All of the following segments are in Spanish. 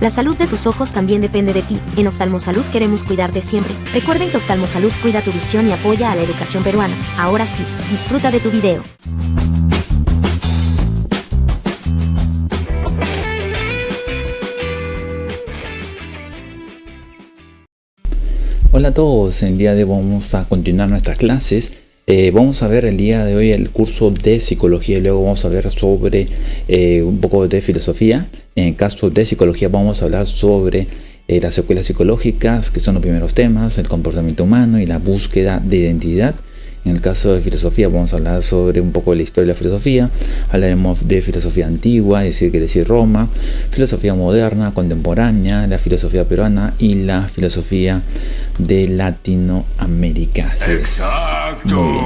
La salud de tus ojos también depende de ti. En Oftalmosalud queremos cuidarte siempre. Recuerden que Oftalmosalud cuida tu visión y apoya a la educación peruana. Ahora sí, disfruta de tu video. Hola a todos, el día de hoy vamos a continuar nuestras clases. Vamos a ver el día de hoy el curso de psicología y luego vamos a ver sobre un poco de filosofía. En el caso de psicología vamos a hablar sobre las secuelas psicológicas, que son los primeros temas, el comportamiento humano y la búsqueda de identidad. En el caso de filosofía vamos a hablar sobre un poco de la historia de la filosofía. Hablaremos de filosofía antigua, es decir, Roma, filosofía moderna, contemporánea, la filosofía peruana y la filosofía de Latinoamérica. Exacto. Muy bien.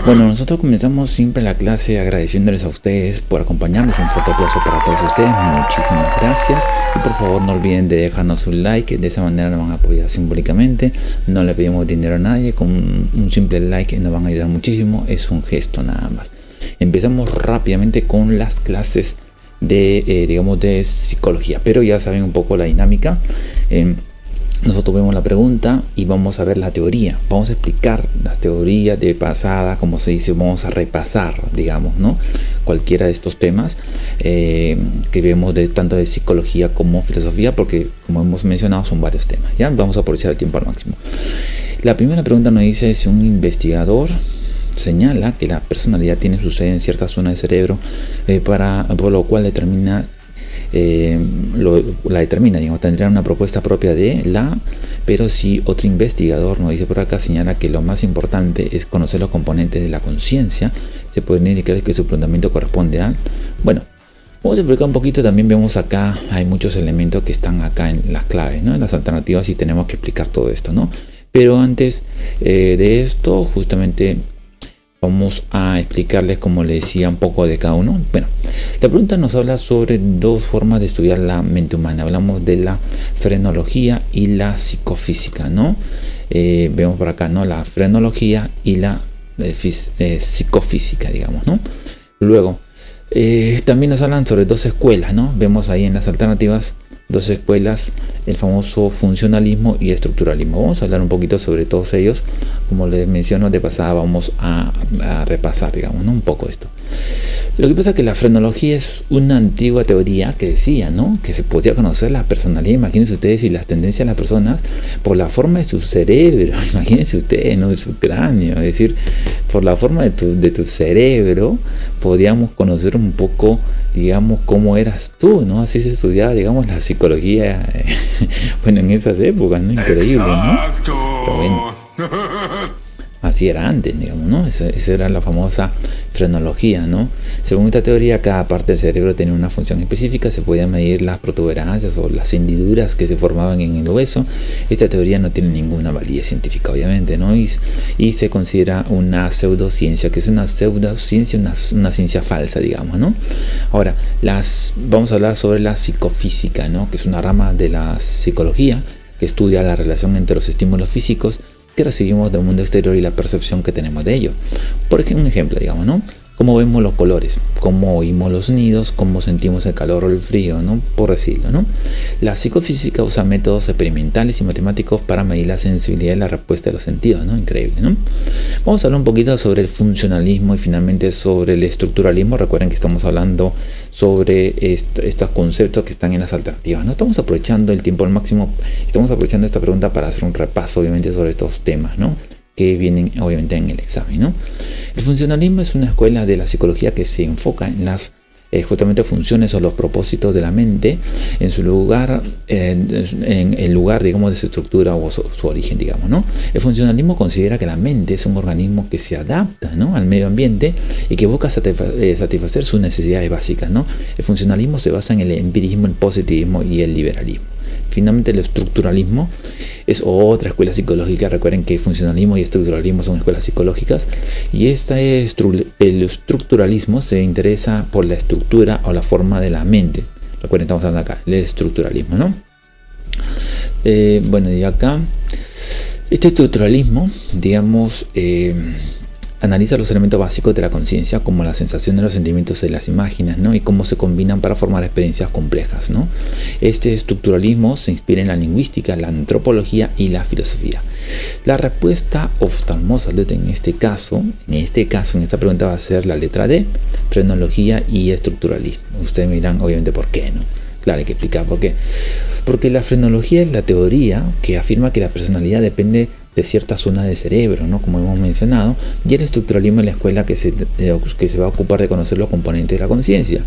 Bueno, nosotros comenzamos siempre la clase agradeciéndoles a ustedes por acompañarnos. Un fuerte aplauso para todos ustedes. Muchísimas gracias. Y por favor no olviden de dejarnos un like. De esa manera nos van a apoyar simbólicamente. No le pedimos dinero a nadie. Con un simple like nos van a ayudar muchísimo. Es un gesto nada más. Empezamos rápidamente con las clases de, de psicología. Pero ya saben un poco la dinámica. Nosotros vemos la pregunta y vamos a ver la teoría. Vamos a explicar las teorías de pasada, como se dice, vamos a repasar, digamos, ¿no? Cualquiera de estos temas que vemos tanto de psicología como filosofía, porque como hemos mencionado son varios temas. Ya vamos a aprovechar el tiempo al máximo. La primera pregunta nos dice si un investigador señala que la personalidad tiene su sede en cierta zona del cerebro, por lo cual determina digamos, tendría una propuesta propia de pero si otro investigador nos dice por acá, señala que lo más importante es conocer los componentes de la conciencia, se puede indicar que su planteamiento corresponde a, bueno, vamos a explicar un poquito. También vemos acá, hay muchos elementos que están acá en las claves, ¿no? En las alternativas, y tenemos que explicar todo esto, ¿no? Pero antes de esto, justamente vamos a explicarles, como les decía, un poco de cada uno. Bueno, la pregunta nos habla sobre dos formas de estudiar la mente humana. Hablamos de la frenología y la psicofísica, ¿no? Vemos por acá, ¿no? La frenología y la psicofísica, digamos, ¿no? Luego, también nos hablan sobre dos escuelas, ¿no? Vemos ahí en las alternativas dos escuelas, el famoso funcionalismo y estructuralismo. Vamos a hablar un poquito sobre todos ellos. Como les menciono de pasada, vamos a repasar, digamos, ¿no? Un poco esto. Lo que pasa es que la frenología es una antigua teoría que decía, ¿no? Que se podía conocer la personalidad, imagínense ustedes, y las tendencias de las personas por la forma de su cerebro. Imagínense ustedes, ¿no? De su cráneo. Es decir, por la forma de tu cerebro podíamos conocer un poco, digamos, cómo eras tú, ¿no? Así se estudiaba, digamos, la psicología, bueno, en esas épocas, ¿no? Increíble, ¿no? Pero bueno, así era antes, digamos, ¿no? Esa era la famosa frenología, ¿no? Según esta teoría, cada parte del cerebro tenía una función específica. Se podían medir las protuberancias o las hendiduras que se formaban en el hueso. Esta teoría no tiene ninguna validez científica, obviamente, ¿no? Y se considera una pseudociencia, que es una pseudociencia, una ciencia falsa, digamos, ¿no? Ahora, vamos a hablar sobre la psicofísica, ¿no? Que es una rama de la psicología que estudia la relación entre los estímulos físicos que recibimos del mundo exterior y la percepción que tenemos de ello. Por ejemplo, un ejemplo, digamos, ¿no? Cómo vemos los colores, cómo oímos los sonidos, cómo sentimos el calor o el frío, ¿no? Por decirlo, ¿no? La psicofísica usa métodos experimentales y matemáticos para medir la sensibilidad y la respuesta de los sentidos, ¿no? Increíble, ¿no? Vamos a hablar un poquito sobre el funcionalismo y finalmente sobre el estructuralismo. Recuerden que estamos hablando sobre estos conceptos que están en las alternativas. No estamos aprovechando el tiempo al máximo, estamos aprovechando esta pregunta para hacer un repaso, obviamente, sobre estos temas, ¿no? Que vienen obviamente en el examen, ¿no? El funcionalismo es una escuela de la psicología que se enfoca en las justamente funciones o los propósitos de la mente en su lugar, en el lugar, digamos, de su estructura o su origen, digamos, ¿no? El funcionalismo considera que la mente es un organismo que se adapta, ¿no? Al medio ambiente y que busca satisfacer sus necesidades básicas, ¿no? El funcionalismo se basa en el empirismo, el positivismo y el liberalismo. Finalmente, el estructuralismo es otra escuela psicológica. Recuerden que funcionalismo y estructuralismo son escuelas psicológicas, y el estructuralismo se interesa por la estructura o la forma de la mente. Recuerden, estamos hablando acá, el estructuralismo, ¿no? Bueno, y acá, este estructuralismo, digamos, analiza los elementos básicos de la conciencia, como la sensación de los sentimientos de las imágenes, ¿no? Y cómo se combinan para formar experiencias complejas, ¿no? Este estructuralismo se inspira en la lingüística, la antropología y la filosofía. La respuesta oftalmosalud en esta pregunta va a ser la letra D, frenología y estructuralismo. Ustedes me dirán, obviamente, ¿por qué, no? Claro, hay que explicar por qué. Porque la frenología es la teoría que afirma que la personalidad depende de cierta zona del cerebro, ¿no? Como hemos mencionado, y el estructuralismo es la escuela que se va a ocupar de conocer los componentes de la conciencia.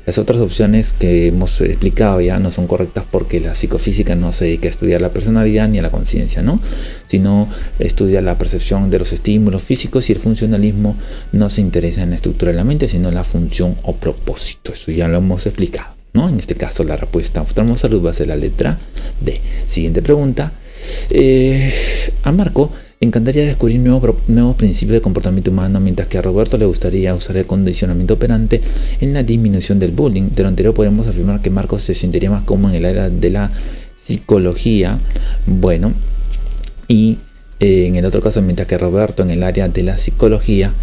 Las otras opciones que hemos explicado ya no son correctas porque la psicofísica no se dedica a estudiar la personalidad ni a la conciencia, ¿no? Sino estudia la percepción de los estímulos físicos, y el funcionalismo no se interesa en la estructura de la mente, sino en la función o propósito. Eso ya lo hemos explicado, ¿no? En este caso la respuesta oftalmosalud va a ser la letra D. Siguiente pregunta. A Marco encantaría descubrir nuevos principios de comportamiento humano, mientras que a Roberto le gustaría usar el condicionamiento operante en la disminución del bullying. De lo anterior podemos afirmar que Marco se sentiría más cómodo en el área de la psicología, bueno, y en el otro caso, mientras que Roberto en el área de la psicología,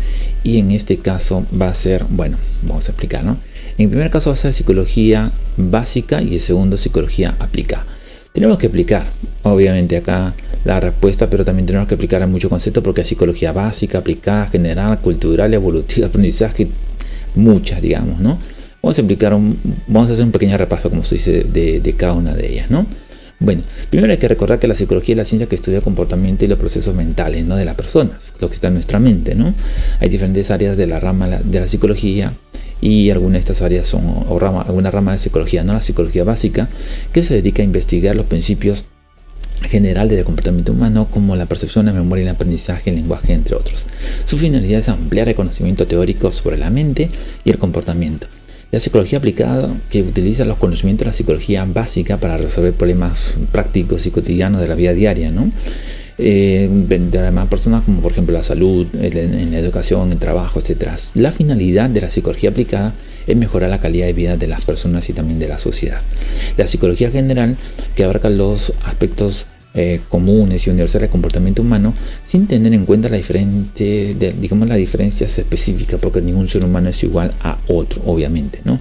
y en este caso va a ser, bueno, vamos a explicar, ¿no? En el primer caso va a ser psicología básica y el segundo psicología aplicada. Tenemos que explicar, obviamente, acá la respuesta, pero también tenemos que explicar muchos conceptos, porque hay psicología básica, aplicada, general, cultural, evolutiva, aprendizaje, muchas, digamos, ¿no? Vamos a hacer un pequeño repaso, como se dice, de cada una de ellas, ¿no? Bueno, primero hay que recordar que la psicología es la ciencia que estudia el comportamiento y los procesos mentales, ¿no? De las personas, lo que está en nuestra mente, ¿no? Hay diferentes áreas de la rama de la psicología, y algunas de estas áreas son alguna rama de psicología, no la psicología básica, que se dedica a investigar los principios generales del comportamiento humano, como la percepción, la memoria, el aprendizaje, el lenguaje, entre otros. Su finalidad es ampliar el conocimiento teórico sobre la mente y el comportamiento. La psicología aplicada, que utiliza los conocimientos de la psicología básica para resolver problemas prácticos y cotidianos de la vida diaria, ¿no? De demás personas, como por ejemplo la salud, en la educación, el trabajo, etc. La finalidad de la psicología aplicada es mejorar la calidad de vida de las personas y también de la sociedad. La psicología general, que abarca los aspectos comunes y universales del comportamiento humano, sin tener en cuenta las diferencias específicas, porque ningún ser humano es igual a otro, obviamente, ¿no?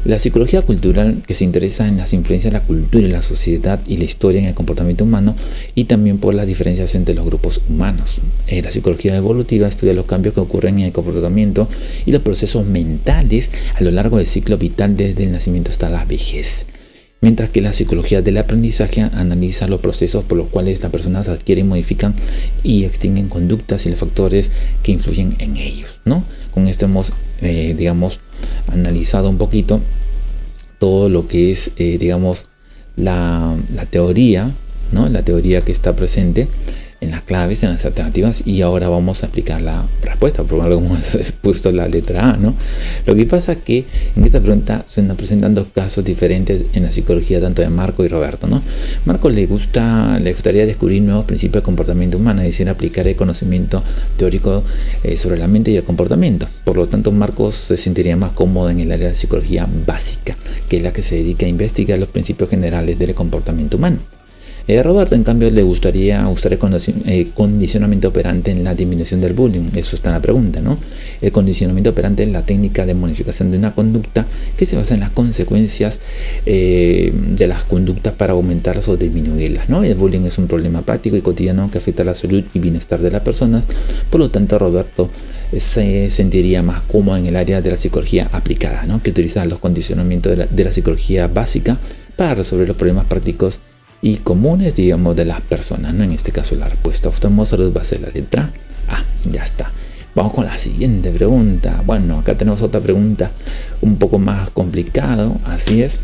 La psicología cultural, que se interesa en las influencias de la cultura y la sociedad y la historia en el comportamiento humano, y también por las diferencias entre los grupos humanos. La psicología evolutiva estudia los cambios que ocurren en el comportamiento y los procesos mentales a lo largo del ciclo vital, desde el nacimiento hasta la vejez. Mientras que la psicología del aprendizaje analiza los procesos por los cuales las personas adquieren, modifican y extinguen conductas y los factores que influyen en ellos, ¿no? Con esto hemos, analizado un poquito todo lo que es, la teoría, ¿no? La teoría que está presente en las claves, en las alternativas, y ahora vamos a explicar la respuesta, por algo como he puesto la letra A, ¿no? Lo que pasa es que en esta pregunta se nos presentan dos casos diferentes en la psicología, tanto de Marco y Roberto, ¿no? Marco le gustaría descubrir nuevos principios de comportamiento humano, es decir, aplicar el conocimiento teórico sobre la mente y el comportamiento. Por lo tanto, Marcos se sentiría más cómodo en el área de la psicología básica, que es la que se dedica a investigar los principios generales del comportamiento humano. A Roberto, en cambio, le gustaría usar el condicionamiento operante en la disminución del bullying. Eso está en la pregunta, ¿no? El condicionamiento operante es la técnica de modificación de una conducta que se basa en las consecuencias de las conductas para aumentarlas o disminuirlas, ¿no? El bullying es un problema práctico y cotidiano que afecta a la salud y bienestar de las personas. Por lo tanto, Roberto se sentiría más cómodo en el área de la psicología aplicada, ¿no? Que utiliza los condicionamientos de la psicología básica para resolver los problemas prácticos y comunes, digamos, de las personas, ¿no? En este caso la respuesta oftalmosalud va a ser la letra A. Ya está. Vamos con la siguiente pregunta. Bueno, acá tenemos otra pregunta un poco más complicado, así es.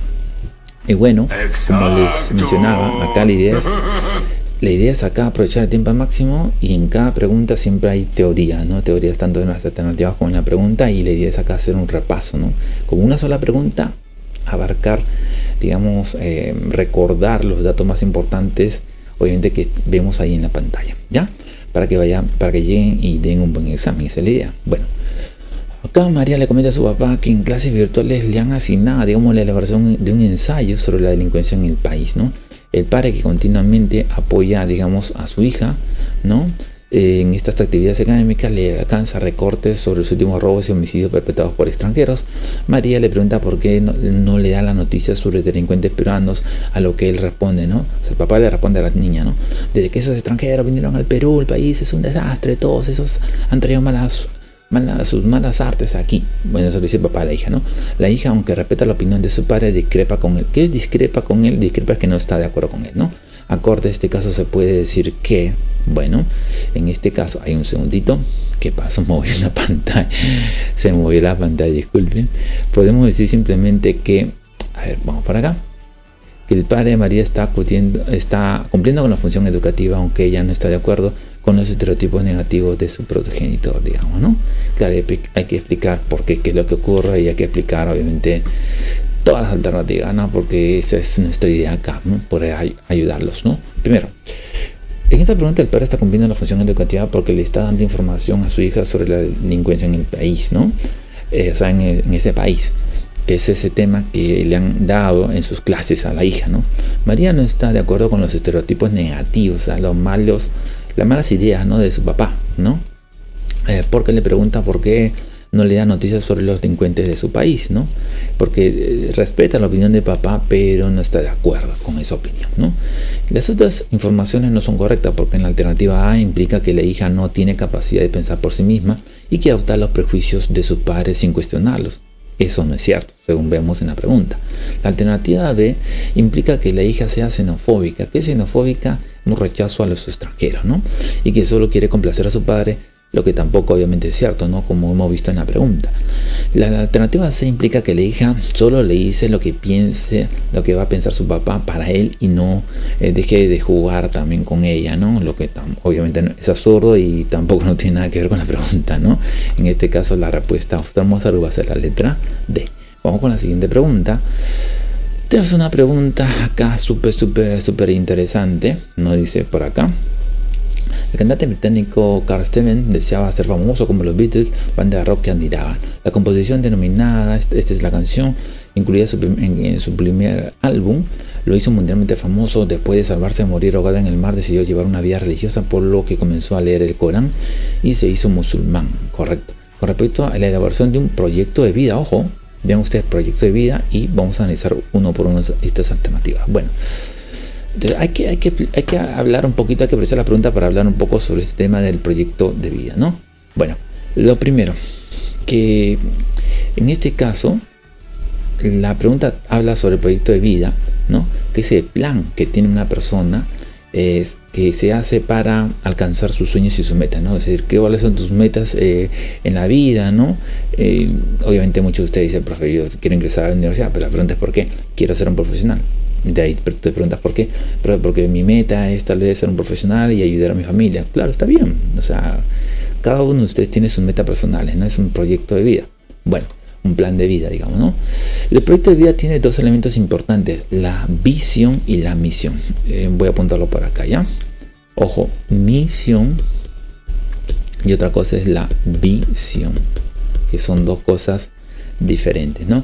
Y bueno, como les mencionaba, acá la idea es acá aprovechar el tiempo al máximo, y en cada pregunta siempre hay teoría, ¿no? Teorías tanto en las alternativas como en la pregunta, y la idea es acá hacer un repaso, ¿no? Con una sola pregunta, abarcar, recordar los datos más importantes, obviamente, que vemos ahí en la pantalla, ¿ya? Para que lleguen y den un buen examen, esa es la idea. Bueno, acá María le comenta a su papá que en clases virtuales le han asignado, la elaboración de un ensayo sobre la delincuencia en el país, ¿no? El padre, que continuamente apoya, a su hija, ¿no? En estas actividades académicas le alcanza recortes sobre los últimos robos y homicidios perpetrados por extranjeros. María le pregunta por qué no le da la noticia sobre delincuentes peruanos, a lo que él responde, ¿no? O sea, el papá le responde a la niña, ¿no? Desde que esos extranjeros vinieron al Perú, el país es un desastre, todos esos han traído sus malas artes aquí. Bueno, eso lo dice el papá a la hija, ¿no? La hija, aunque respeta la opinión de su padre, discrepa con él. ¿Qué es discrepa con él? Discrepa es que no está de acuerdo con él, ¿no? Acorde a este caso se puede decir que, bueno, en este caso hay un segundito. ¿Qué pasó? Moví una pantalla. Se movió la pantalla, disculpen. Podemos decir simplemente que, a ver, vamos para acá. Que el padre de María está cumpliendo con la función educativa, aunque ella no está de acuerdo con los estereotipos negativos de su progenitor, digamos, ¿no? Claro, hay que explicar por qué es lo que ocurre y hay que explicar, obviamente, todas las alternativas, ¿no? Porque esa es nuestra idea acá, ¿no? Poder ayudarlos, ¿no? Primero, en esta pregunta el padre está cumpliendo la función educativa porque le está dando información a su hija sobre la delincuencia en el país, ¿no? O sea, en ese país, que es ese tema que le han dado en sus clases a la hija, ¿no? María no está de acuerdo con los estereotipos negativos, o sea, las malas ideas, ¿no? De su papá, ¿no? Porque le pregunta por qué no le da noticias sobre los delincuentes de su país, ¿no? Porque respeta la opinión de papá, pero no está de acuerdo con esa opinión, ¿no? Las otras informaciones no son correctas porque en la alternativa A implica que la hija no tiene capacidad de pensar por sí misma y que adopta los prejuicios de sus padres sin cuestionarlos. Eso no es cierto, según vemos en la pregunta. La alternativa B implica que la hija sea xenofóbica. ¿Qué es xenofóbica? Un rechazo a los extranjeros, ¿no? Y que solo quiere complacer a su padre, lo que tampoco obviamente es cierto, ¿no? Como hemos visto en la pregunta. La alternativa C implica que la hija solo le dice lo que piense, lo que va a pensar su papá para él y no deje de jugar también con ella, ¿no? Lo que obviamente es absurdo y tampoco no tiene nada que ver con la pregunta, ¿no? En este caso la respuesta oftalmosalud va a ser la letra D. Vamos con la siguiente pregunta. Tenemos una pregunta acá súper interesante, nos dice por acá. El cantante británico Carl Steven deseaba ser famoso como los Beatles, banda de rock que admiraba. La composición denominada Esta es la canción, incluida en su primer álbum, lo hizo mundialmente famoso. Después de salvarse de morir ahogada en el mar, decidió llevar una vida religiosa, por lo que comenzó a leer el Corán y se hizo musulmán, correcto. Con respecto a la elaboración de un proyecto de vida, ojo, vean ustedes proyecto de vida y vamos a analizar uno por uno estas alternativas. Bueno, entonces hay que hablar un poquito, hay que precisar la pregunta para hablar un poco sobre este tema del proyecto de vida, ¿no? Bueno, lo primero, que en este caso la pregunta habla sobre el proyecto de vida, ¿no? Que es el plan que tiene una persona que se hace para alcanzar sus sueños y sus metas, ¿no? Es decir, ¿cuáles son tus metas en la vida, ¿no? Obviamente muchos de ustedes dicen, profe, yo quiero ingresar a la universidad, pero la pregunta es ¿por qué? Quiero ser un profesional. De ahí te preguntas por qué, pero porque mi meta es tal vez ser un profesional y ayudar a mi familia. Claro, está bien, o sea, cada uno de ustedes tiene sus metas personales, ¿no? Es un proyecto de vida, bueno, un plan de vida, digamos, ¿no? El proyecto de vida tiene dos elementos importantes, la visión y la misión. Voy a apuntarlo por acá, ¿ya? Ojo, misión y otra cosa es la visión, que son dos cosas diferentes, ¿no?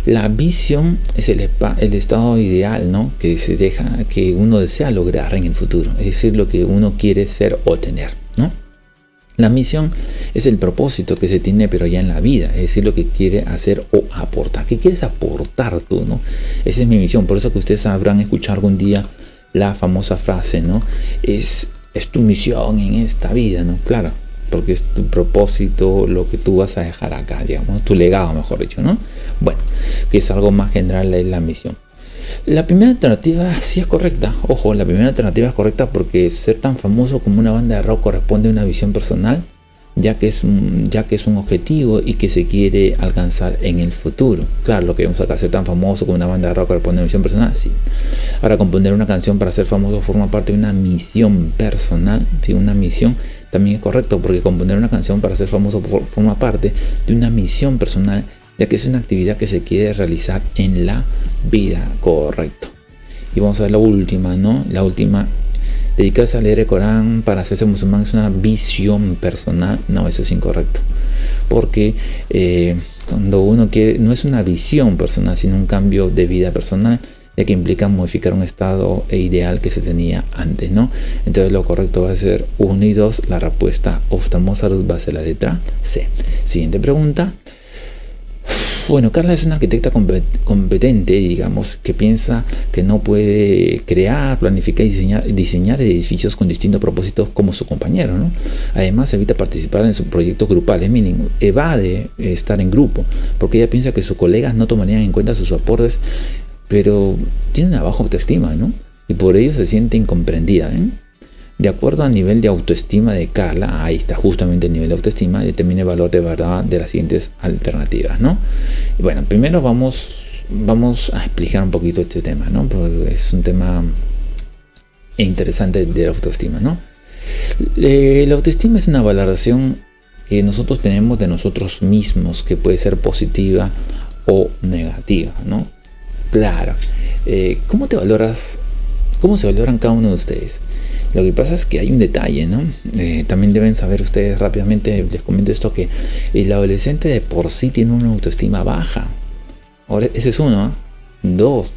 La visión es el estado ideal, ¿no? Que uno desea lograr en el futuro, es decir, lo que uno quiere ser o tener, ¿no? La misión es el propósito que se tiene pero ya en la vida, es decir, lo que quiere hacer o aportar. ¿Qué quieres aportar tú, no? Esa es mi misión, por eso que ustedes habrán escuchado algún día la famosa frase, ¿no? Es tu misión en esta vida, ¿no? Claro, porque es tu propósito, lo que tú vas a dejar acá, digamos, tu legado, mejor dicho, ¿no? Bueno, que es algo más general, es la misión. La primera alternativa sí es correcta. Ojo, la primera alternativa es correcta porque ser tan famoso como una banda de rock corresponde a una visión personal, ya que es un objetivo y que se quiere alcanzar en el futuro. Claro, lo que vemos acá, ser tan famoso como una banda de rock corresponde a una visión personal, sí. Ahora, componer una canción para ser famoso forma parte de una misión personal, sí, una misión también es correcto, porque componer una canción para ser famoso forma parte de una misión personal, ya que es una actividad que se quiere realizar en la vida, correcto. Y vamos a ver la última, ¿no? La última, dedicarse a leer el Corán para hacerse musulmán es una visión personal. No, eso es incorrecto, porque cuando uno quiere, no es una visión personal, sino un cambio de vida personal. ya que implica modificar un estado ideal que se tenía antes, ¿no? Entonces lo correcto va a ser 1 y 2, la respuesta oftalmosalud va a ser la letra C. Siguiente pregunta. Bueno, Carla es una arquitecta competente, digamos, que piensa que no puede crear, planificar y diseñar edificios con distintos propósitos como su compañero, ¿no? Además, evita participar en sus proyectos grupales, mínimo, evade estar en grupo, porque ella piensa que sus colegas no tomarían en cuenta sus aportes, pero tiene una baja autoestima, ¿no? Y por ello se siente incomprendida, ¿eh? De acuerdo al nivel de autoestima de Carla, ahí está justamente el nivel de autoestima, determina el valor de verdad de las siguientes alternativas, ¿no? Y bueno, primero vamos a explicar un poquito este tema, ¿no? Porque es un tema interesante de la autoestima, ¿no? La autoestima es una valoración que nosotros tenemos de nosotros mismos, que puede ser positiva o negativa, ¿no? Claro. ¿Cómo te valoras? ¿Cómo se valoran cada uno de ustedes? Lo que pasa es que hay un detalle, ¿no? También deben saber ustedes rápidamente, les comento esto, que el adolescente de por sí tiene una autoestima baja. Ahora, ese es uno, ¿eh? 2,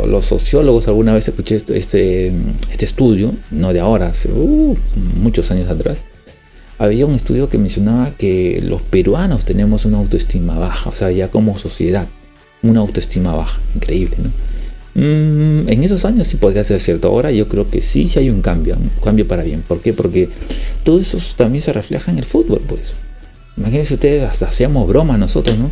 los sociólogos, alguna vez escuché este estudio, no de ahora, hace muchos años atrás, había un estudio que mencionaba que los peruanos tenemos una autoestima baja, o sea, ya como sociedad, una autoestima baja, increíble, ¿no? En esos años sí podría ser cierto. Ahora yo creo que sí hay un cambio para bien. ¿Por qué? Porque todo eso también se refleja en el fútbol, pues. Imagínense ustedes, hasta hacíamos broma nosotros, ¿no?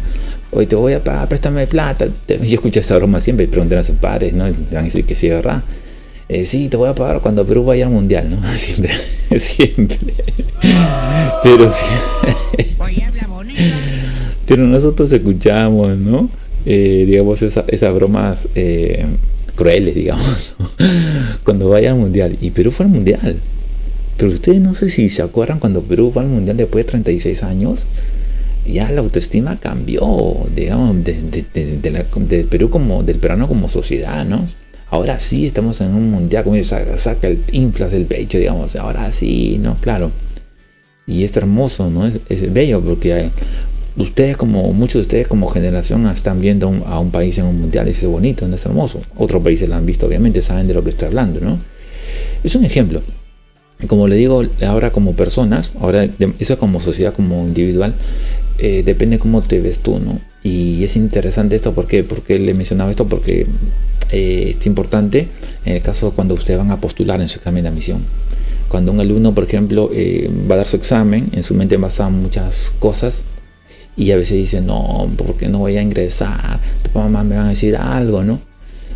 Hoy te voy a pagar, préstame plata. Yo escuché esa broma siempre y pregunté a sus padres, ¿no? Y van a decir que sí, ¿verdad? Sí, te voy a pagar cuando Perú vaya al mundial, ¿no? Siempre. Pero sí. Pero nosotros escuchamos, ¿no? Digamos, esas bromas crueles, digamos, ¿no? Cuando vaya al mundial. Y Perú fue al mundial. Pero ustedes no sé si se acuerdan cuando Perú fue al mundial después de 36 años. Ya la autoestima cambió, digamos, de Perú como del peruano como sociedad, ¿no? Ahora sí estamos en un mundial, como saca inflas el pecho, digamos, ahora sí, ¿no? Claro. Y es hermoso, ¿no? Es bello porque ustedes, como muchos de ustedes como generación, están viendo a un país en un mundial y es bonito, ¿no? Es hermoso. Otros países lo han visto, obviamente, saben de lo que estoy hablando, ¿no? Es un ejemplo. Como le digo, ahora como personas, ahora eso como sociedad, como individual, depende cómo te ves tú, ¿no? Y es interesante esto, ¿por qué? Porque le mencionaba esto, porque es importante en el caso cuando ustedes van a postular en su examen de admisión. Cuando un alumno, por ejemplo, va a dar su examen, en su mente pasan muchas cosas, y a veces dice, no, porque no voy a ingresar, papá, mamá me van a decir algo, ¿no?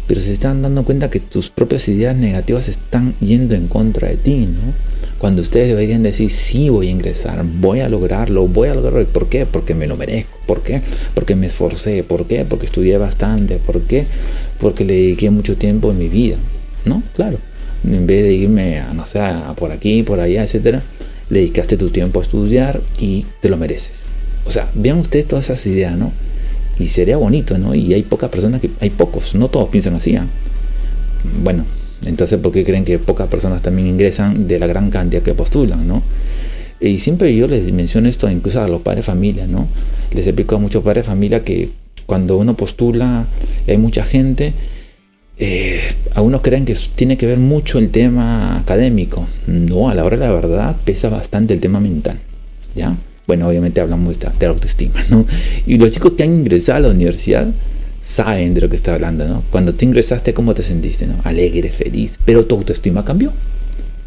Pero se están dando cuenta que tus propias ideas negativas están yendo en contra de ti, ¿no? Cuando ustedes deberían decir, sí, voy a ingresar, voy a lograrlo. ¿Por qué? Porque me lo merezco. ¿Por qué? Porque me esforcé. ¿Por qué? Porque estudié bastante. ¿Por qué? Porque le dediqué mucho tiempo en mi vida, ¿no? Claro. En vez de irme a, no sé, a por aquí, por allá, etcétera, le dedicaste tu tiempo a estudiar y te lo mereces. O sea, vean ustedes todas esas ideas, ¿no? Y sería bonito, ¿no? Y hay pocas personas hay pocos, no todos piensan así, ¿eh? Bueno, entonces, ¿por qué creen que pocas personas también ingresan de la gran cantidad que postulan, ¿no? Y siempre yo les menciono esto incluso a los padres de familia, ¿no? Les explico a muchos padres de familia que cuando uno postula, hay mucha gente, algunos creen que tiene que ver mucho el tema académico. No, a la hora de la verdad pesa bastante el tema mental, ¿ya? Bueno, obviamente hablamos de la autoestima, ¿no? Y los chicos que han ingresado a la universidad saben de lo que estoy hablando, ¿no? Cuando tú ingresaste, ¿cómo te sentiste, no? Alegre, feliz, pero tu autoestima cambió.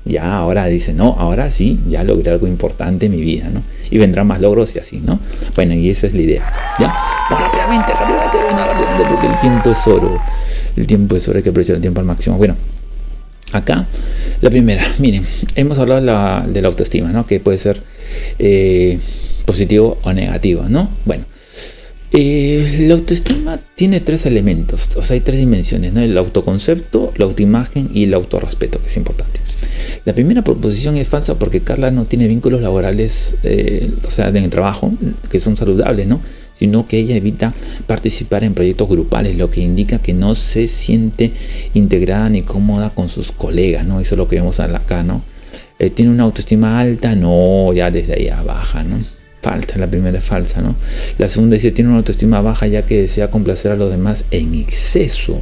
Ya ahora dice, no, ahora sí, ya logré algo importante en mi vida, ¿no? Y vendrán más logros y así, ¿no? Bueno, y esa es la idea, ¿ya? No, rápidamente, porque el tiempo es oro. El tiempo es oro, hay que aprovechar el tiempo al máximo. Bueno, acá, la primera, miren, hemos hablado de la autoestima, ¿no? Que puede ser positivo o negativo, ¿no? Bueno, la autoestima tiene 3 elementos, o sea, hay 3 dimensiones, ¿no? El autoconcepto, la autoimagen y el autorrespeto, que es importante. La primera proposición es falsa porque Carla no tiene vínculos laborales, o sea, en el trabajo, que son saludables, ¿no? Sino que ella evita participar en proyectos grupales, lo que indica que no se siente integrada ni cómoda con sus colegas, ¿no? Eso es lo que vemos acá, ¿no? ¿Tiene una autoestima alta? No, ya desde ahí baja, ¿no? Falta, la primera es falsa, ¿no? La segunda dice, tiene una autoestima baja ya que desea complacer a los demás en exceso.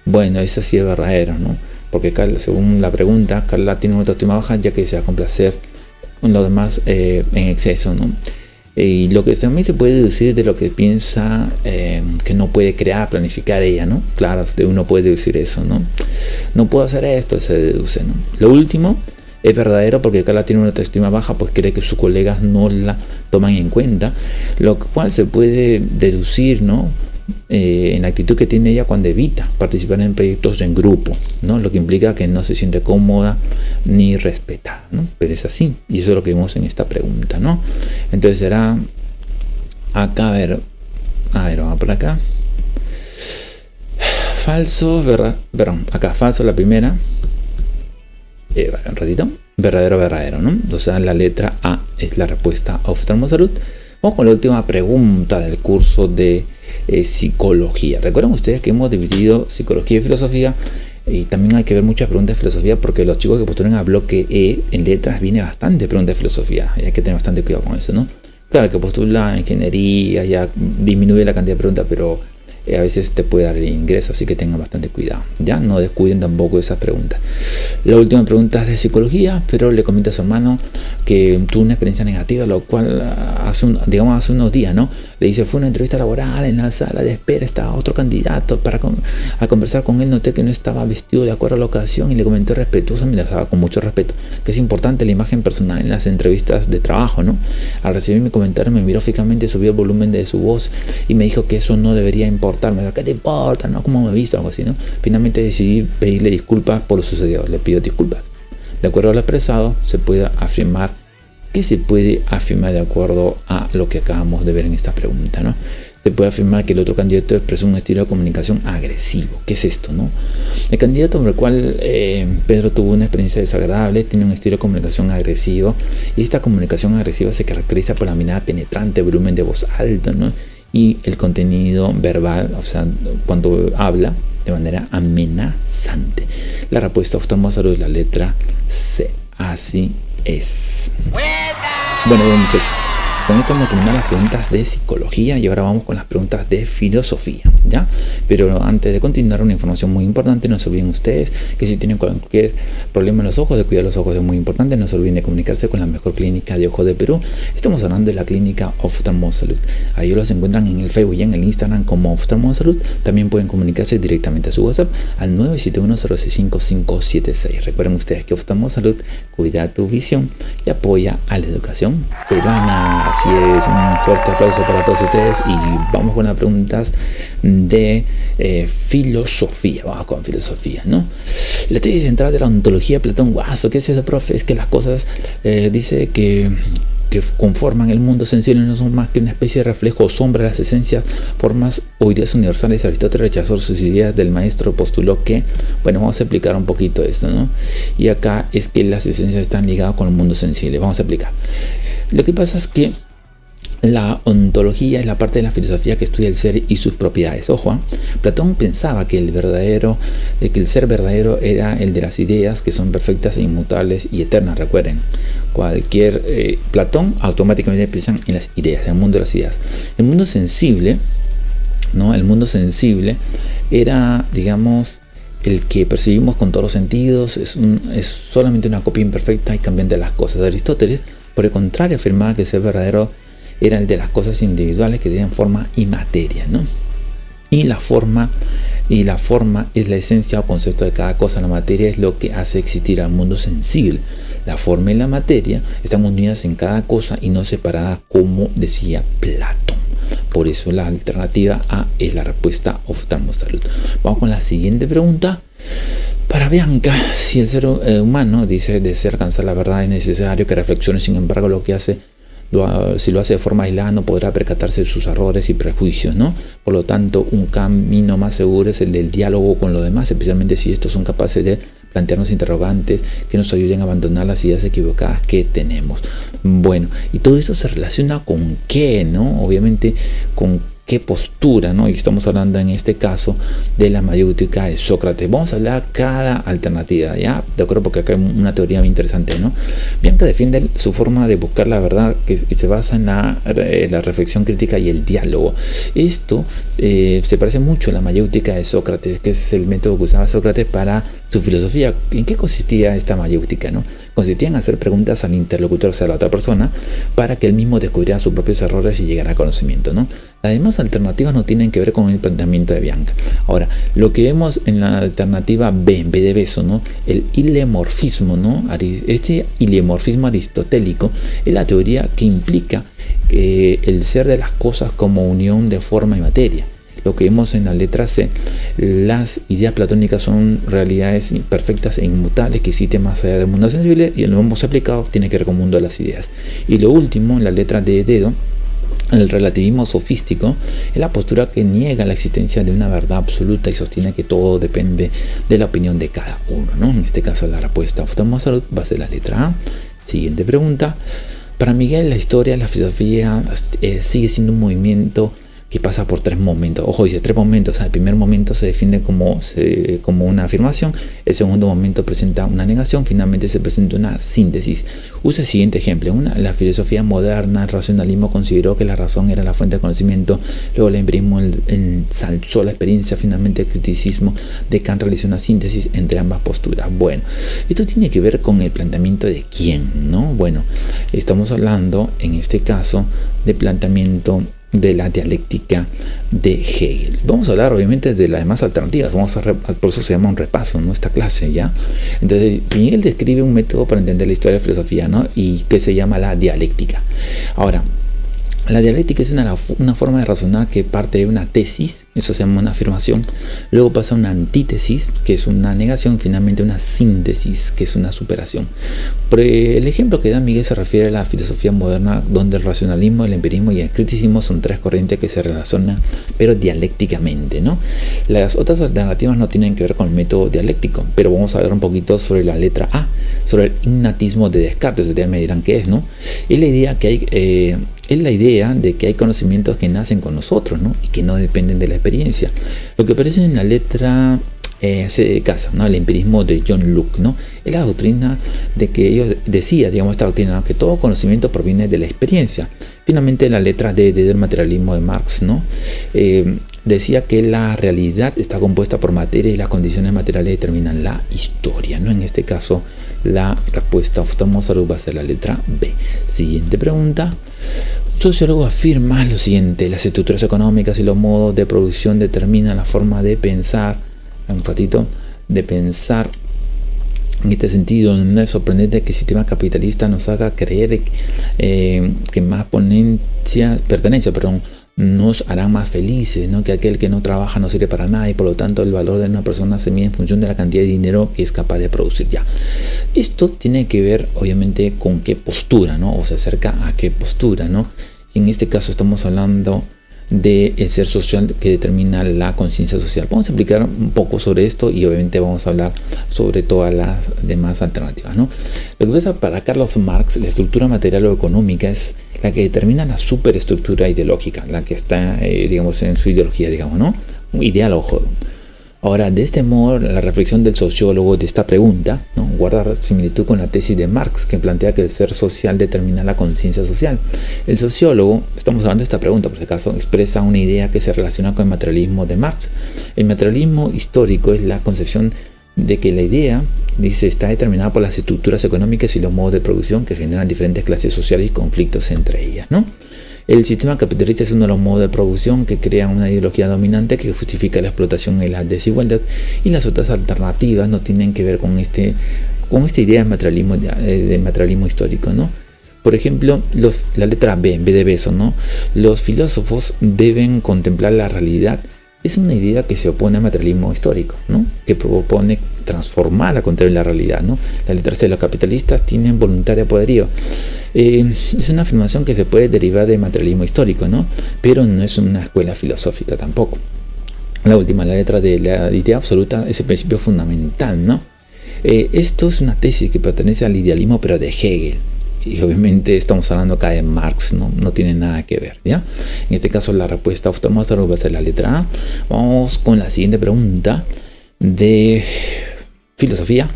Bueno, eso sí es verdadero, ¿no? Porque Carla, según la pregunta, Carla tiene una autoestima baja ya que desea complacer con los demás en exceso, ¿no? Y lo que también se puede deducir de lo que piensa que no puede crear, planificar ella, ¿no? Claro, de uno puede deducir eso, ¿no? No puedo hacer esto, se deduce, ¿no? Lo último es verdadero porque Carla tiene una autoestima baja, pues cree que sus colegas no la toman en cuenta, lo cual se puede deducir, ¿no? En la actitud que tiene ella cuando evita participar en proyectos en grupo, ¿no? Lo que implica que no se siente cómoda ni respetada, ¿no? Pero es así, y eso es lo que vimos en esta pregunta, ¿no? Entonces será acá, a ver, vamos por acá. Falso, verdad, perdón, acá falso la primera. Un ratito. Verdadero, ¿no? O sea, la letra A es la respuesta a oftalmosalud. Vamos con la última pregunta del curso de psicología. Recuerden ustedes que hemos dividido psicología y filosofía, y también hay que ver muchas preguntas de filosofía porque los chicos que postulan a bloque E en letras viene bastante preguntas de filosofía y hay que tener bastante cuidado con eso, ¿no? Claro que postula ingeniería ya disminuye la cantidad de preguntas, pero a veces te puede dar el ingreso, así que tengan bastante cuidado, ya no descuiden tampoco esas preguntas. La última pregunta es de psicología, pero le comenta a su hermano que tuvo una experiencia negativa, lo cual hace unos días, ¿no? Le dice, fue una entrevista laboral en la sala de espera, estaba otro candidato a conversar con él, noté que no estaba vestido de acuerdo a la ocasión y le comenté respetuosamente, con mucho respeto, que es importante la imagen personal en las entrevistas de trabajo, ¿no? Al recibir mi comentario me miró fijamente, subió el volumen de su voz y me dijo que eso no debería importarme. ¿Qué te importa? ¿No? ¿Cómo me he visto? Algo así, ¿no? Finalmente decidí pedirle disculpas por lo sucedido. Le pido disculpas. De acuerdo a lo expresado, se puede afirmar de acuerdo a lo que acabamos de ver en esta pregunta, ¿no? Se puede afirmar que el otro candidato expresó un estilo de comunicación agresivo. ¿Qué es esto, no? El candidato con el cual Pedro tuvo una experiencia desagradable tiene un estilo de comunicación agresivo, y esta comunicación agresiva se caracteriza por la mirada penetrante, volumen de voz alto, ¿no? Y el contenido verbal, o sea, cuando habla de manera amenazante. La respuesta oftalmosalud es la letra C. Así es. Bueno, muchachos, con esto hemos terminado las preguntas de psicología y ahora vamos con las preguntas de filosofía, ¿ya? Pero antes de continuar, una información muy importante, no se olviden ustedes que si tienen cualquier problema en los ojos, de cuidar los ojos es muy importante, no se olviden de comunicarse con la mejor clínica de ojos de Perú. Estamos hablando de la clínica Oftalmosalud. Ahí los encuentran en el Facebook y en el Instagram como Oftalmosalud. También pueden comunicarse directamente a su WhatsApp al 971-065-576. Recuerden ustedes que Oftalmosalud cuida tu visión y apoya a la educación peruana. Así es, un fuerte aplauso para todos ustedes y vamos con las preguntas de filosofía. Vamos con filosofía, ¿no? La teoría central de la ontología de Platón. Guaso, ¿qué es eso, profe? Es que las cosas, dice que conforman el mundo sensible no son más que una especie de reflejo o sombra de las esencias, formas o ideas universales. Aristóteles rechazó sus ideas del maestro, postuló que, bueno, vamos a explicar un poquito esto, ¿no? Y acá es que las esencias están ligadas con el mundo sensible. Vamos a explicar. Lo que pasa es que la ontología es la parte de la filosofía que estudia el ser y sus propiedades. Ojo, Platón pensaba que el ser verdadero era el de las ideas, que son perfectas e inmutables y eternas. Recuerden, Platón automáticamente piensa en las ideas, en el mundo de las ideas. El mundo sensible, ¿no? El mundo sensible era, digamos, el que percibimos con todos los sentidos, es solamente una copia imperfecta y cambiante de las cosas. Aristóteles, por el contrario, afirmaba que el ser verdadero era el de las cosas individuales que tienen forma y materia, ¿no? Y la forma es la esencia o concepto de cada cosa. La materia es lo que hace existir al mundo sensible. La forma y la materia están unidas en cada cosa y no separadas, como decía Platón. Por eso la alternativa A es la respuesta oftalmosalud. Vamos con la siguiente pregunta. Para Bianca, si el ser humano dice desea alcanzar la verdad, es necesario que reflexione. Sin embargo, si lo hace de forma aislada, no podrá percatarse de sus errores y prejuicios, ¿no? Por lo tanto, un camino más seguro es el del diálogo con los demás, especialmente si estos son capaces de plantearnos interrogantes que nos ayuden a abandonar las ideas equivocadas que tenemos. Bueno, y todo esto se relaciona con qué, ¿no? Obviamente con qué postura, ¿no? Y estamos hablando en este caso de la mayéutica de Sócrates. Vamos a hablar cada alternativa, ¿ya? De acuerdo, porque acá hay una teoría muy interesante, ¿no? Bianca defiende su forma de buscar la verdad que se basa en la reflexión crítica y el diálogo. Esto se parece mucho a la mayéutica de Sócrates, que es el método que usaba Sócrates para su filosofía. ¿En qué consistía esta mayéutica, no? Consistía en hacer preguntas al interlocutor, o sea, a la otra persona, para que él mismo descubriera sus propios errores y llegara a conocimiento, ¿no? Las demás alternativas no tienen que ver con el planteamiento de Bianca. Ahora, lo que vemos en la alternativa B, en vez de beso, ¿no? El ilemorfismo, ¿no? Este ilemorfismo aristotélico es la teoría que implica el ser de las cosas como unión de forma y materia. Lo que vemos en la letra C, las ideas platónicas son realidades perfectas e inmutables que existen más allá del mundo sensible, y lo hemos aplicado tiene que ver con el mundo de las ideas. Y lo último, en la letra D de dedo, el relativismo sofístico es la postura que niega la existencia de una verdad absoluta y sostiene que todo depende de la opinión de cada uno, ¿no? En este caso la respuesta Oftalmo Salud va a ser la letra A. Siguiente pregunta. Para Miguel, la historia, la filosofía sigue siendo un movimiento que pasa por tres momentos. Ojo, dice tres momentos. O sea, el primer momento se define como una afirmación, el segundo momento presenta una negación, finalmente se presenta una síntesis. Usa el siguiente ejemplo. La filosofía moderna, el racionalismo, consideró que la razón era la fuente de conocimiento, luego el empirismo ensalzó la experiencia, finalmente el criticismo de Kant realizó una síntesis entre ambas posturas. Bueno, esto tiene que ver con el planteamiento de quién, ¿no? Bueno, estamos hablando en este caso de planteamiento de la dialéctica de Hegel. Vamos a hablar obviamente de las demás alternativas, por eso se llama un repaso, ¿no? Esta clase, ¿ya? Entonces, Miguel describe un método para entender la historia de la filosofía, ¿no? Y que se llama la dialéctica. Ahora, la dialéctica es una forma de razonar que parte de una tesis, eso se llama una afirmación, luego pasa a una antítesis, que es una negación, y finalmente una síntesis, que es una superación. Pero el ejemplo que da Miguel se refiere a la filosofía moderna, donde el racionalismo, el empirismo y el criticismo son tres corrientes que se relacionan, pero dialécticamente, ¿no? Las otras alternativas no tienen que ver con el método dialéctico, pero vamos a hablar un poquito sobre la letra A, sobre el innatismo de Descartes. Ustedes me dirán qué es, ¿no? Es la idea que hay... Es la idea de que hay conocimientos que nacen con nosotros, ¿no? Y que no dependen de la experiencia. Lo que aparece en la letra C de casa, ¿no? El empirismo de John Locke, ¿no? Es la doctrina de que ellos decía, digamos, esta doctrina, ¿no? Que todo conocimiento proviene de la experiencia. Finalmente, la letra D del materialismo de Marx, ¿no? Decía que la realidad está compuesta por materia y las condiciones materiales determinan la historia, ¿no? En este caso, la respuesta Oftalmo Salud va a ser la letra B. Siguiente pregunta. Un sociólogo afirma lo siguiente: las estructuras económicas y los modos de producción determinan la forma de pensar. De pensar. En este sentido, no es sorprendente que el sistema capitalista nos haga creer que más pertenencia, nos hará más felices, ¿no? Que aquel que no trabaja no sirve para nada y por lo tanto el valor de una persona se mide en función de la cantidad de dinero que es capaz de producir. Ya, esto tiene que ver obviamente con qué postura, ¿no? O se acerca a qué postura, ¿no? Y en este caso estamos hablando del ser social que determina la conciencia social. Vamos a explicar un poco sobre esto y obviamente vamos a hablar sobre todas las demás alternativas, ¿no? Lo que pasa para Carlos Marx, la estructura material o económica es la que determina la superestructura ideológica, la que está, digamos, en su ideología, digamos, ¿no? Ideal, ojo. Ahora, de este modo, la reflexión del sociólogo de esta pregunta, ¿no? Guarda similitud con la tesis de Marx, que plantea que el ser social determina la conciencia social. El sociólogo, estamos hablando de esta pregunta, por si acaso, expresa una idea que se relaciona con el materialismo de Marx. El materialismo histórico es la concepción de que la idea, dice, está determinada por las estructuras económicas y los modos de producción que generan diferentes clases sociales y conflictos entre ellas, ¿no? El sistema capitalista es uno de los modos de producción que crean una ideología dominante que justifica la explotación y la desigualdad, y las otras alternativas no tienen que ver con esta idea de materialismo histórico, ¿no? Por ejemplo, la letra B, en vez de beso, ¿no? Los filósofos deben contemplar la realidad. Es una idea que se opone al materialismo histórico, ¿no? Que propone transformar la contraria de la realidad, ¿no? La letra C, los capitalistas tienen voluntad de apoderío. Es una afirmación que se puede derivar del materialismo histórico, ¿no? Pero no es una escuela filosófica tampoco. La última, la letra de la idea absoluta, es el principio fundamental, ¿no? Esto es una tesis que pertenece al idealismo, pero de Hegel. y obviamente estamos hablando acá de Marx, no tiene nada que ver, ¿ya? En este caso la respuesta oftalmosalud va a ser la letra A. Vamos con la siguiente pregunta de filosofía.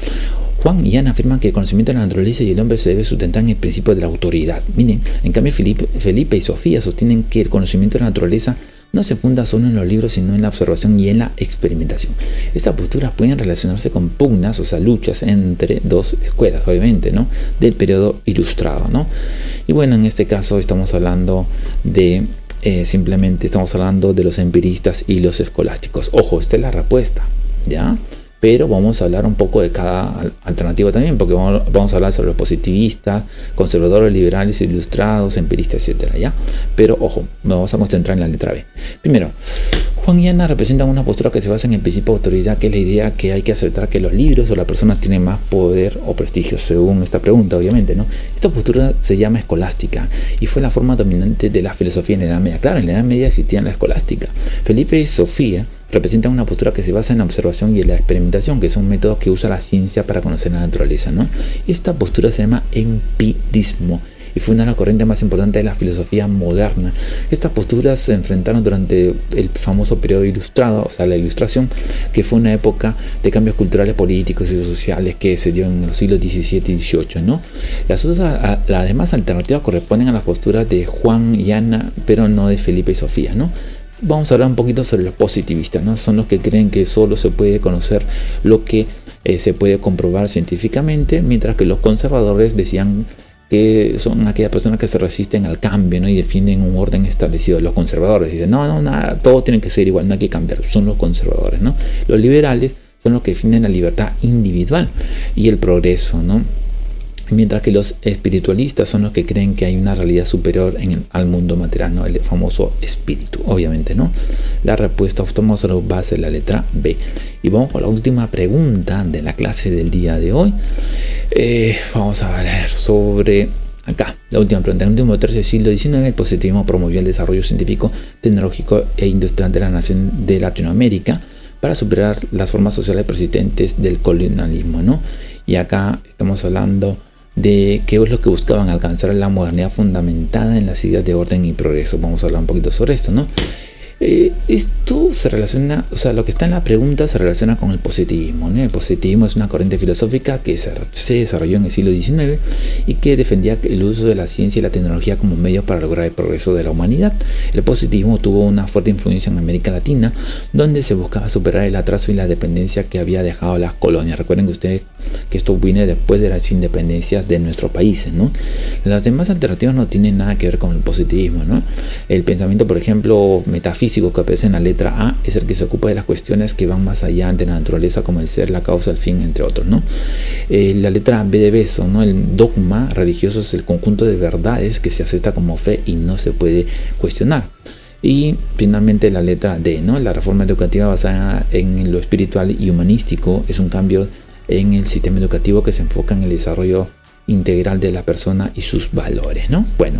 Juan y Ana afirman que el conocimiento de la naturaleza y el hombre se debe sustentar en el principio de la autoridad. Miren, en cambio Felipe y Sofía sostienen que el conocimiento de la naturaleza no se funda solo en los libros, sino en la observación y en la experimentación. Estas posturas pueden relacionarse con pugnas, o sea, luchas entre dos escuelas, obviamente, ¿no? Del periodo ilustrado, ¿no? Y bueno, en este caso estamos hablando de, simplemente estamos hablando de los empiristas y los escolásticos. Ojo, esta es la respuesta, ¿ya? Pero vamos a hablar un poco de cada alternativa también, porque vamos a hablar sobre los positivistas, conservadores, liberales, ilustrados, empiristas, etcétera, ¿ya? Pero ojo, vamos a concentrar en la letra B. Primero, Juan y Ana representan una postura que se basa en el principio de autoridad, que es la idea que hay que aceptar que los libros o las personas tienen más poder o prestigio, según esta pregunta, obviamente, ¿no? Esta postura se llama escolástica y fue la forma dominante de la filosofía en la Edad Media. Claro, en la Edad Media existía la escolástica. Felipe y Sofía representan una postura que se basa en la observación y en la experimentación, que son métodos que usa la ciencia para conocer la naturaleza, ¿no? Esta postura se llama empirismo y fue una de las corrientes más importantes de la filosofía moderna. Estas posturas se enfrentaron durante el famoso periodo ilustrado, o sea, la Ilustración, que fue una época de cambios culturales, políticos y sociales que se dio en los siglos XVII y XVIII, ¿no? Las demás alternativas corresponden a las posturas de Juan y Ana, pero no de Felipe y Sofía, ¿no? Vamos a hablar un poquito sobre los positivistas, ¿no? Son los que creen que solo se puede conocer lo que se puede comprobar científicamente, mientras que los conservadores decían que son aquellas personas que se resisten al cambio, ¿no? Y defienden un orden establecido. Los conservadores dicen, no, nada, todo tiene que ser igual, no hay que cambiar. Son los conservadores, ¿no? Los liberales son los que defienden la libertad individual y el progreso, ¿no? Mientras que los espiritualistas son los que creen que hay una realidad superior al mundo material, ¿no? El famoso espíritu, obviamente, ¿no? La respuesta oftalmosalud va a ser la letra B. Y vamos con la última pregunta de la clase del día de hoy. Vamos a ver sobre acá, la última pregunta. En el último tercio del siglo XIX, el positivismo promovió el desarrollo científico, tecnológico e industrial de la nación de Latinoamérica para superar las formas sociales persistentes del colonialismo, ¿no? Y acá estamos hablando de qué es lo que buscaban: alcanzar la modernidad fundamentada en las ideas de orden y progreso. Vamos a hablar un poquito sobre esto, ¿no? Esto se relaciona, o sea, lo que está en la pregunta se relaciona con el positivismo, ¿no? El positivismo es una corriente filosófica que se desarrolló en el siglo XIX y que defendía el uso de la ciencia y la tecnología como medios para lograr el progreso de la humanidad. El positivismo tuvo una fuerte influencia en América Latina, donde se buscaba superar el atraso y la dependencia que había dejado las colonias. Recuerden que ustedes que esto viene después de las independencias de nuestros países, ¿no? Las demás alternativas no tienen nada que ver con el positivismo, ¿no? El pensamiento, por ejemplo, metafísico que aparece en la letra A es el que se ocupa de las cuestiones que van más allá de la naturaleza, como el ser, la causa, el fin, entre otros, ¿no? La letra B de beso, ¿no? El dogma religioso es el conjunto de verdades que se acepta como fe y no se puede cuestionar. Y finalmente la letra D, ¿no? La reforma educativa basada en lo espiritual y humanístico es un cambio en el sistema educativo que se enfoca en el desarrollo integral de la persona y sus valores, ¿no? Bueno,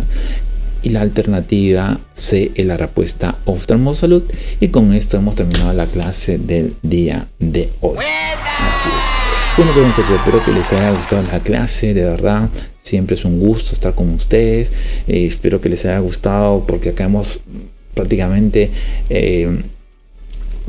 y la alternativa C es la respuesta oftalmosalud. Y con esto hemos terminado la clase del día de hoy. Así es. Bueno, pues muchachos, espero que les haya gustado la clase. De verdad, siempre es un gusto estar con ustedes. Espero que les haya gustado, porque acá hemos prácticamente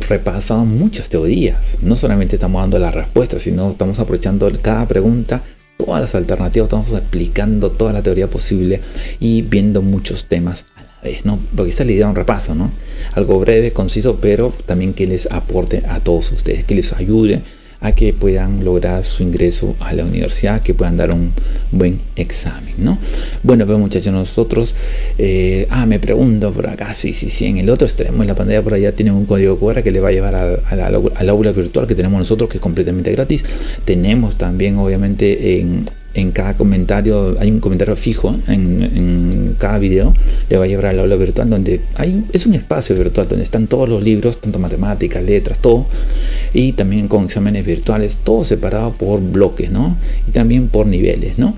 repasado muchas teorías. No solamente estamos dando las respuestas, sino estamos aprovechando cada pregunta, todas las alternativas, estamos explicando toda la teoría posible y viendo muchos temas a la vez, ¿no? Porque esa es la idea de un repaso, ¿no? Algo breve, conciso, pero también que les aporte a todos ustedes, que les ayude a que puedan lograr su ingreso a la universidad, que puedan dar un buen examen, ¿no? Bueno, pues muchachos, nosotros me pregunto por acá, sí, en el otro extremo, en la pantalla por allá tienen un código QR que le va a llevar al aula virtual que tenemos nosotros, que es completamente gratis. Tenemos también, obviamente, en cada comentario hay un comentario fijo, en cada video le va a llevar al aula virtual, donde es un espacio virtual donde están todos los libros, tanto matemáticas, letras, todo, y también con exámenes virtuales, todo separado por bloques, ¿no? Y también por niveles, ¿no?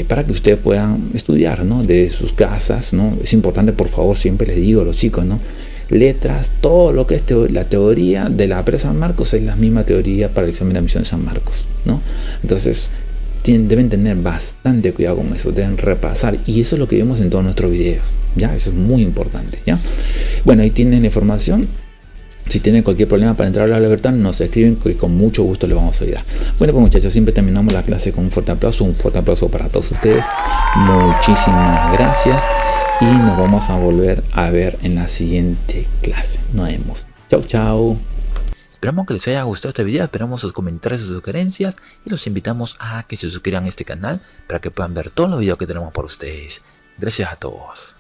Para que ustedes puedan estudiar, ¿no? De sus casas, ¿no? Es importante, por favor, siempre les digo a los chicos, ¿no? Letras, todo lo que es la teoría de la presa San Marcos es la misma teoría para el examen de admisión de San Marcos, ¿no? Entonces, deben tener bastante cuidado con eso, deben repasar, y eso es lo que vemos en todos nuestros videos, ¿ya? Eso es muy importante, ¿ya? Bueno, ahí tienen la información. Si tienen cualquier problema para entrar a la libertad, nos escriben, que con mucho gusto les vamos a ayudar. Bueno, pues muchachos, siempre terminamos la clase con un fuerte aplauso para todos ustedes. Muchísimas gracias y nos vamos a volver a ver en la siguiente clase. Nos vemos. Chau, chau. Esperamos que les haya gustado este video, esperamos sus comentarios y sus sugerencias y los invitamos a que se suscriban a este canal para que puedan ver todos los videos que tenemos por ustedes. Gracias a todos.